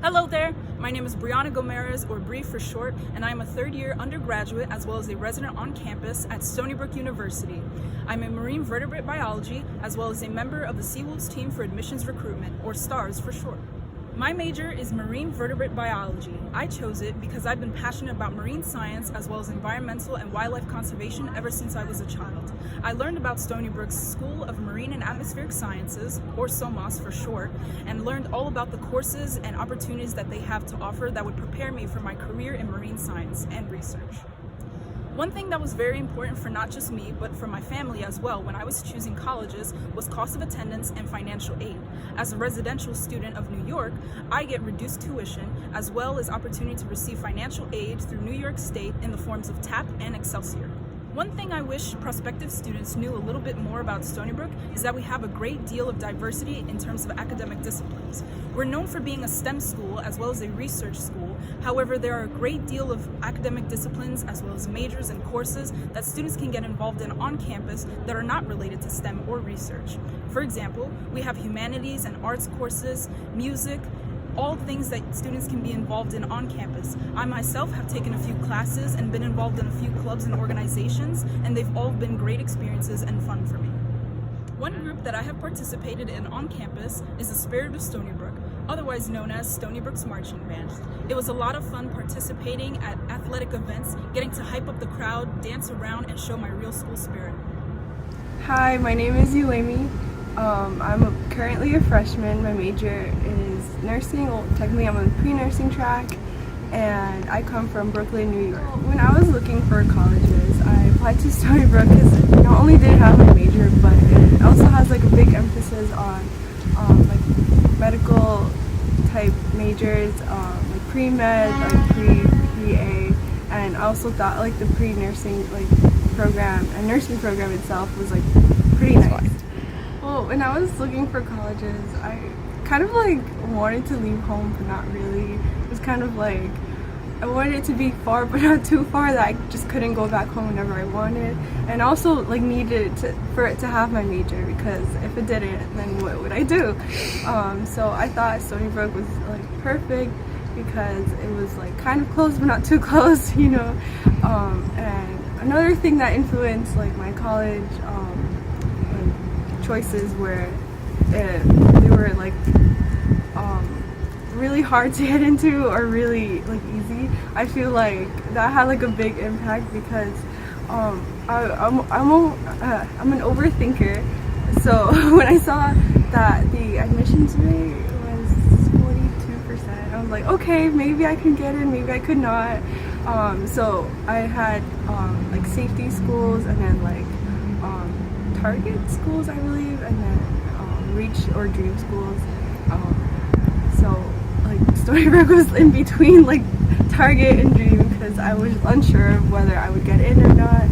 Hello there, my name is Brianna Gomez, or Bree for short, and I am a third-year undergraduate as well as a resident on campus at Stony Brook University. I'm a marine vertebrate biology as well as a member of the Seawolves team for admissions recruitment, or STARS for short. My major is marine vertebrate biology. I chose it because I've been passionate about marine science as well as environmental and wildlife conservation ever since I was a child. I learned about Stony Brook's School of Marine and Atmospheric Sciences, or SOMAS for short, and learned all about the courses and opportunities that they have to offer that would prepare me for my career in marine science and research. One thing that was very important for not just me, but for my family as well when I was choosing colleges was cost of attendance and financial aid. As a residential student of New York, I get reduced tuition as well as opportunity to receive financial aid through New York State in the forms of TAP and Excelsior. One thing I wish prospective students knew a little bit more about Stony Brook is that we have a great deal of diversity in terms of academic disciplines. We're known for being a STEM school as well as a research school. However, there are a great deal of academic disciplines as well as majors and courses that students can get involved in on campus that are not related to STEM or research. For example, we have humanities and arts courses, music, all things that students can be involved in on campus. I myself have taken a few classes and been involved in a few clubs and organizations, and they've all been great experiences and fun for me. One group that I have participated in on campus is the Spirit of Stony Brook, otherwise known as Stony Brook's Marching Band. It was a lot of fun participating at athletic events, getting to hype up the crowd, dance around, and show my real school spirit. Hi, my name is Yulemi. I'm currently a freshman. My major is nursing. Well, technically I'm on the pre-nursing track, and I come from Brooklyn, New York. When I was looking for colleges, I applied to Stony Brook because not only did it have my major, but it also has like a big emphasis on like medical type majors, like pre-med, like pre-PA, and I also thought like the pre-nursing like program and nursing program itself was like pretty nice. Well, when I was looking for colleges, I kind of like wanted to leave home, but not really. It was kind of like I wanted it to be far, but not too far that I just couldn't go back home whenever I wanted. And also like needed for it to have my major, because if it didn't, then what would I do? So I thought Stony Brook was like perfect because it was like kind of close, but not too close, you know. And another thing that influenced like my college choices were they were like really hard to get into or really like easy. I feel like that had like a big impact because I'm an overthinker. So when I saw that the admissions rate was 42%, I was like, okay, maybe I can get in, maybe I could not. So I had like safety schools and then like target schools, I believe, and then reach or dream schools. So like Stony Brook was in between like target and dream because I was unsure of whether I would get in or not.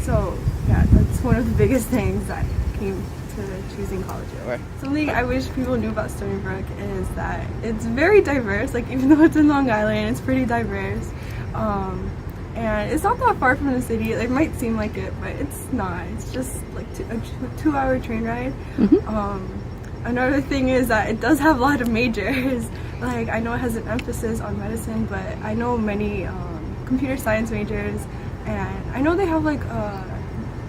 So yeah, that's one of the biggest things that came to choosing colleges. Okay. Something I wish people knew about Stony Brook is that it's very diverse. Like even though it's in Long Island, it's pretty diverse. And it's not that far from the city. It might seem like it, but it's not. It's just like a 2-hour train ride. Mm-hmm. Another thing is that it does have a lot of majors. Like I know it has an emphasis on medicine, but I know many computer science majors, and I know they have like a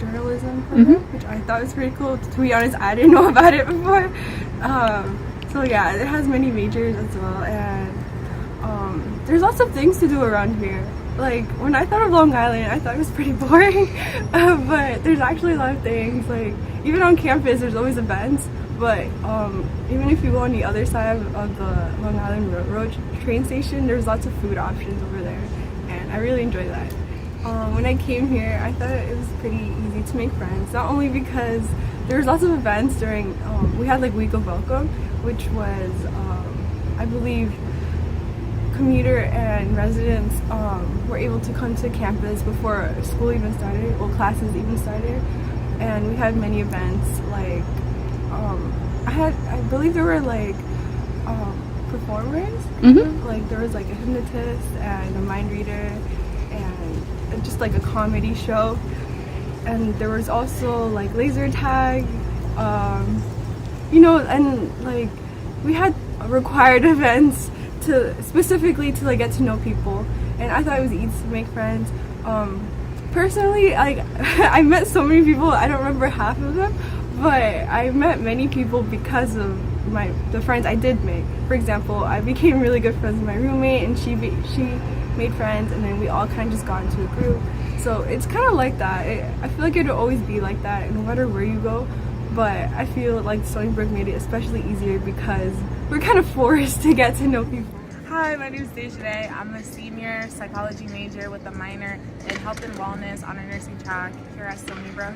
journalism program, mm-hmm. which I thought was pretty cool. To be honest, I didn't know about it before. So yeah, it has many majors as well, and there's lots of things to do around here. Like when I thought of Long Island, I thought it was pretty boring, but there's actually a lot of things. Like even on campus, there's always events. But even if you go on the other side of the Long Island Railroad train station, there's lots of food options over there, and I really enjoy that. When I came here, I thought it was pretty easy to make friends. Not only because there was lots of events during, we had like Week of Welcome, which was, I believe, commuter and residents were able to come to campus before school even started, well, classes even started, and we had many events like I believe there were like performers, mm-hmm. like there was like a hypnotist and a mind reader and just like a comedy show, and there was also like laser tag, you know, and like we had required events specifically to like get to know people, and I thought it was easy to make friends. Personally, like I met so many people, I don't remember half of them, but I met many people because of the friends I did make. For example, I became really good friends with my roommate, and she made friends, and then we all kind of just got into a group. So it's kind of like that. I feel like it'll always be like that no matter where you go, but I feel like Stony Brook made it especially easier because we're kind of forced to get to know people. Hi, my name is Desjanae. I'm a senior psychology major with a minor in health and wellness on a nursing track here at Stony Brook.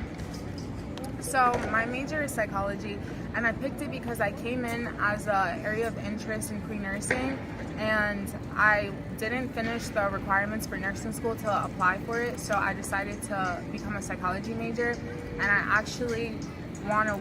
So my major is psychology, and I picked it because I came in as an area of interest in pre-nursing, and I didn't finish the requirements for nursing school to apply for it, so I decided to become a psychology major, and I actually want to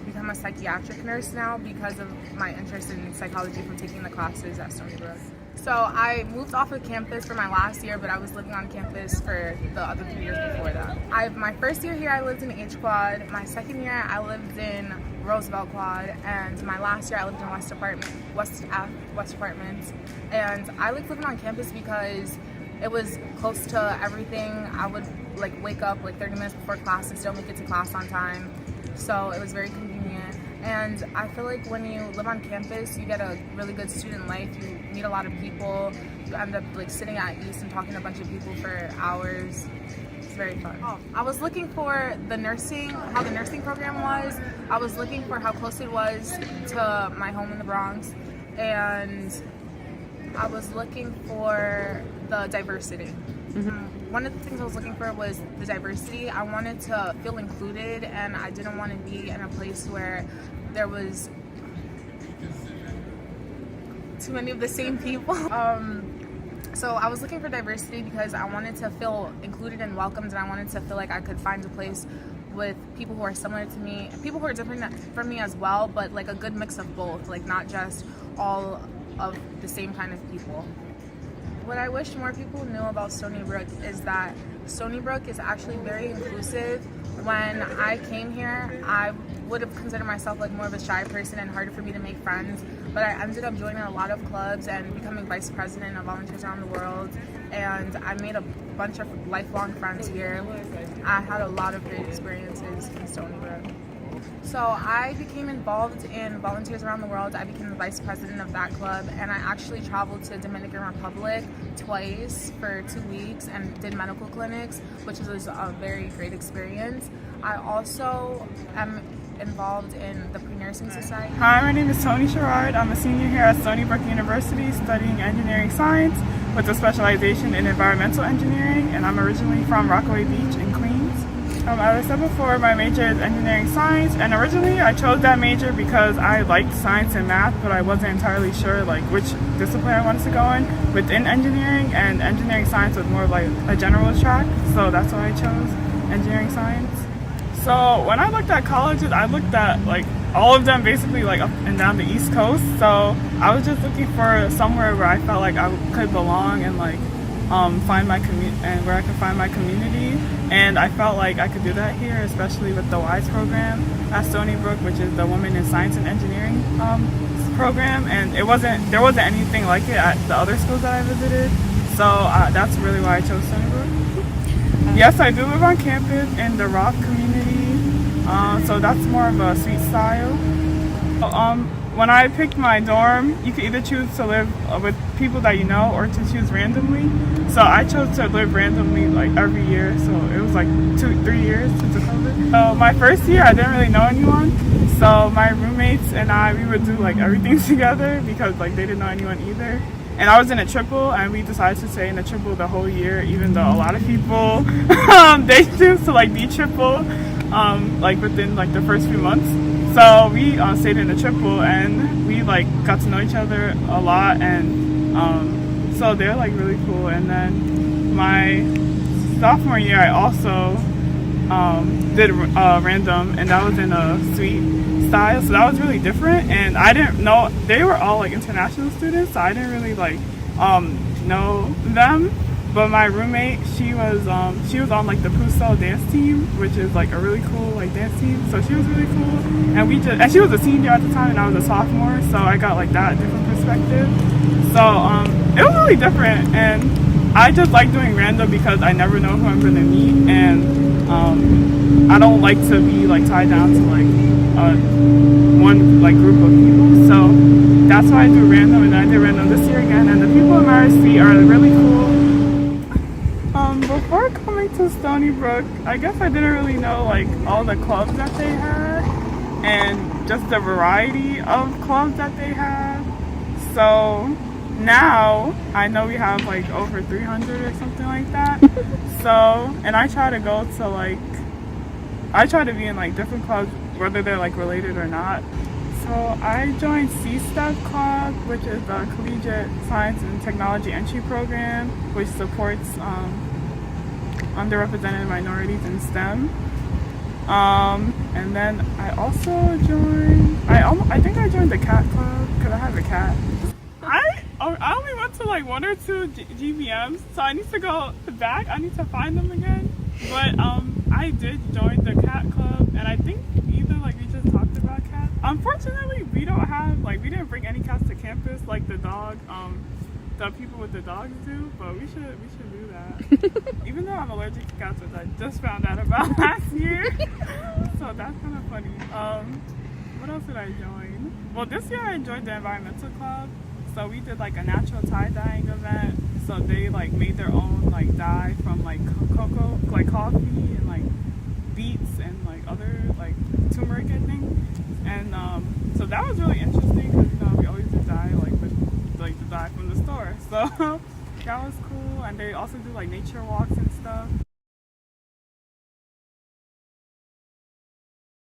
become a psychiatric nurse now because of my interest in psychology from taking the classes at Stony Brook. So I moved off of campus for my last year, but I was living on campus for the other 3 years before that. My first year here I lived in H Quad, my second year I lived in Roosevelt Quad, and my last year I lived in West Apartments. And I liked living on campus because it was close to everything. I would like wake up like 30 minutes before class and still make it to class on time. So it was very convenient, and I feel like when you live on campus you get a really good student life. You meet a lot of people, you end up like sitting at ease and talking to a bunch of people for hours. It's very fun. I was looking for how the nursing program was. I was looking for how close it was to my home in the Bronx, and I was looking for the diversity. One of the things I was looking for was the diversity. I wanted to feel included, and I didn't want to be in a place where there was too many of the same people. So I was looking for diversity because I wanted to feel included and welcomed, and I wanted to feel like I could find a place with people who are similar to me, people who are different from me as well, but like a good mix of both, like not just all of the same kind of people. What I wish more people knew about Stony Brook is that Stony Brook is actually very inclusive. When I came here, I would have considered myself like more of a shy person and harder for me to make friends, but I ended up joining a lot of clubs and becoming vice president of Volunteers Around the World, and I made a bunch of lifelong friends here. I had a lot of great experiences in Stony Brook. So I became involved in Volunteers Around the World. I became the vice president of that club, and I actually traveled to Dominican Republic twice for 2 weeks and did medical clinics, which was a very great experience. I also am involved in the Pre-Nursing Society. Hi, my name is Tony Sherrard. I'm a senior here at Stony Brook University studying engineering science with a specialization in environmental engineering, and I'm originally from Rockaway Beach in Queens. As I said before, my major is engineering science, and originally I chose that major because I liked science and math, but I wasn't entirely sure like which discipline I wanted to go in within engineering, and engineering science was more of like a generalist track, so that's why I chose engineering science. So when I looked at colleges, I looked at like all of them basically like up and down the East Coast, so I was just looking for somewhere where I felt like I could belong and like find my where I could find my community, and I felt like I could do that here, especially with the WISE program at Stony Brook, which is the Women in Science and Engineering program, and there wasn't anything like it at the other schools that I visited, so that's really why I chose Stony Brook. Yes, I do live on campus in the Rock community, so that's more of a suite style. When I picked my dorm, you could either choose to live with people that you know or to choose randomly. So I chose to live randomly like every year. So it was like 2-3 years since the COVID. So my first year, I didn't really know anyone. So my roommates and we would do like everything together because like they didn't know anyone either. And I was in a triple, and we decided to stay in a triple the whole year, even though a lot of people they choose to like be triple like within like the first few months. So we stayed in the triple, and we like got to know each other a lot, and so they're like really cool. And then my sophomore year, I also did random, and that was in a suite style, so that was really different. And I didn't know they were all like international students, so I didn't really like know them. But my roommate, she was on like the Puso dance team, which is like a really cool like dance team. So she was really cool, and she was a senior at the time, and I was a sophomore, so I got like that different perspective. So it was really different, and I just like doing random because I never know who I'm gonna meet, and I don't like to be like tied down to like one like group of people. So that's why I do random, and I did random this year again. And the people in RSC are really cool. Before coming to Stony Brook, I guess I didn't really know like all the clubs that they had and just the variety of clubs that they had. So now I know we have like over 300 or something like that. So, and I try to be in like different clubs, whether they're like related or not. So I joined C-STEP Club, which is the Collegiate Science and Technology Entry Program, which supports underrepresented minorities in STEM. And then I also joined, I think I joined the cat club because I have a cat. I only went to like 1 or 2 GBMs, so I need to go back. I need to find them again. But I did join the cat club, and I think either like we just talked about cats. Unfortunately, we didn't bring any cats to campus like the people with the dogs do, but we should do that. Even though I'm allergic to cats, which I just found out about last year. So that's kind of funny. What else did I join? Well, this year I joined the environmental club. So we did like a natural tie-dyeing event. So they like made their own like dye from like cocoa, like coffee and like beets and like other like turmeric, I think. And so that was really interesting because we always do dye with the dye from the store. So that was cool. And they also do like nature walks and stuff.